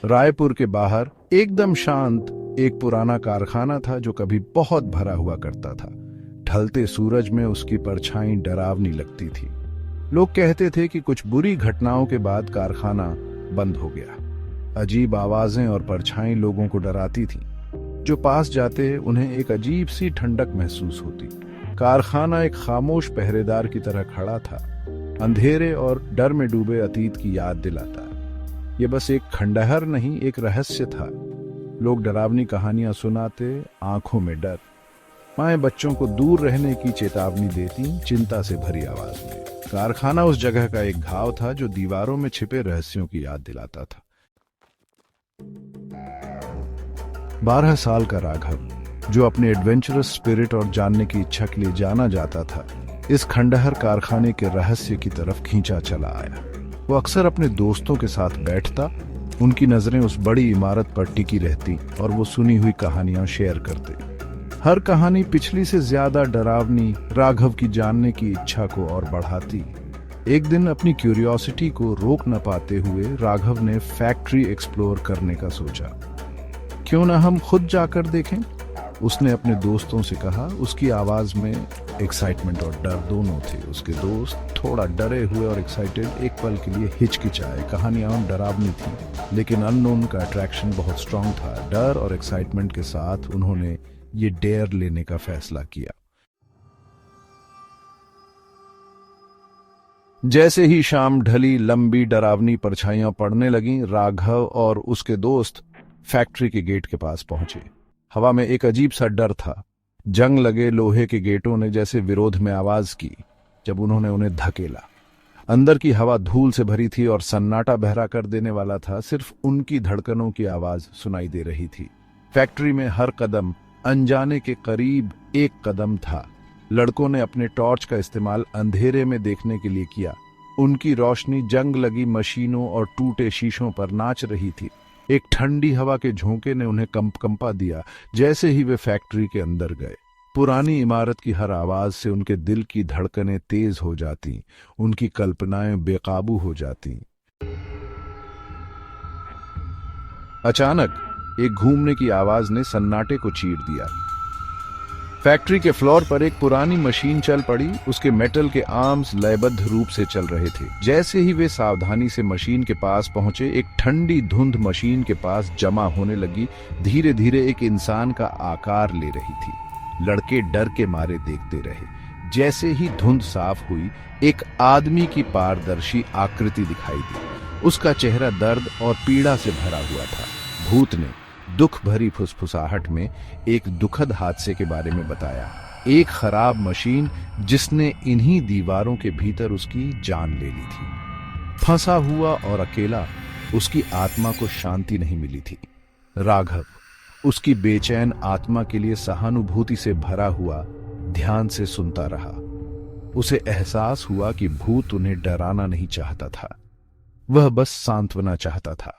रायपुर के बाहर एकदम शांत एक पुराना कारखाना था जो कभी बहुत भरा हुआ करता था। ढलते सूरज में उसकी परछाई डरावनी लगती थी। लोग कहते थे कि कुछ बुरी घटनाओं के बाद कारखाना बंद हो गया। अजीब आवाजें और परछाई लोगों को डराती थीं। जो पास जाते उन्हें एक अजीब सी ठंडक महसूस होती। कारखाना एक खामोश पहरेदार की तरह खड़ा था, अंधेरे और डर में डूबे अतीत की याद दिलाता। ये बस एक खंडहर नहीं, एक रहस्य था। लोग डरावनी कहानियां सुनाते, आंखों में डर। माएं बच्चों को दूर रहने की चेतावनी देती, चिंता से भरी आवाज में। कारखाना उस जगह का एक घाव था जो दीवारों में छिपे रहस्यों की याद दिलाता था। 12 साल का राघव, जो अपने एडवेंचरस स्पिरिट और जानने की इच्छा के लिए जाना जाता था, इस खंडहर कारखाने के रहस्य की तरफ खींचा चला आया। वो अक्सर अपने दोस्तों के साथ बैठता, उनकी नजरें उस बड़ी इमारत पर टिकी रहती और वो सुनी हुई कहानियां शेयर करते। हर कहानी पिछली से ज्यादा डरावनी, राघव की जानने की इच्छा को और बढ़ाती। एक दिन अपनी क्यूरियोसिटी को रोक न पाते हुए राघव ने फैक्ट्री एक्सप्लोर करने का सोचा। क्यों ना हम खुद जाकर देखें, उसने अपने दोस्तों से कहा। उसकी आवाज में एक्साइटमेंट और डर दोनों थे। उसके दोस्त थोड़ा डरे हुए और एक्साइटेड एक पल के लिए हिचकिचाए। कहानियां डरावनी थी, लेकिन अननोन का अट्रैक्शन बहुत स्ट्रांग था। डर और एक्साइटमेंट के साथ उन्होंने ये डेयर लेने का फैसला किया। जैसे ही शाम ढली, लंबी डरावनी परछाइयां पड़ने लगीं, राघव और उसके दोस्त फैक्ट्री के गेट के पास पहुंचे। हवा में एक अजीब सा डर था। जंग लगे लोहे के गेटों ने जैसे विरोध में आवाज की जब उन्होंने उन्हें धकेला। अंदर की हवा धूल से भरी थी और सन्नाटा बहरा कर देने वाला था। सिर्फ उनकी धड़कनों की आवाज सुनाई दे रही थी। फैक्ट्री में हर कदम अनजाने के करीब एक कदम था। लड़कों ने अपने टॉर्च का इस्तेमाल अंधेरे में देखने के लिए किया। उनकी रोशनी जंग लगी मशीनों और टूटे शीशों पर नाच रही थी। एक ठंडी हवा के झोंके ने उन्हें कंपा दिया जैसे ही वे फैक्ट्री के अंदर गए। पुरानी इमारत की हर आवाज से उनके दिल की धड़कनें तेज हो जाती, उनकी कल्पनाएं बेकाबू हो जाती। अचानक एक घूमने की आवाज ने सन्नाटे को चीर दिया। फैक्ट्री के फ्लोर पर एक पुरानी मशीन चल पड़ी। उसके मेटल के आर्म्स लयबद्ध रूप से चल रहे थे। जैसे ही वे सावधानी से मशीन के पास पहुंचे, एक ठंडी धुंध मशीन के पास जमा होने लगी। धीरे धीरे एक इंसान का आकार ले रही थी। लड़के डर के मारे देखते रहे। जैसे ही धुंध साफ हुई, एक आदमी की पारदर्शी आकृति दिखाई दी। उसका चेहरा दर्द और पीड़ा से भरा हुआ था। भूत ने दुख भरी फुसफुसाहट में एक दुखद हादसे के बारे में बताया। एक खराब मशीन जिसने इन्हीं दीवारों के भीतर उसकी जान ले ली थी। फंसा हुआ और अकेला उसकी आत्मा को शांति नहीं मिली थी। राघव उसकी बेचैन आत्मा के लिए सहानुभूति से भरा हुआ ध्यान से सुनता रहा। उसे एहसास हुआ कि भूत उन्हें डराना नहीं चाहता था, वह बस सांत्वना चाहता था।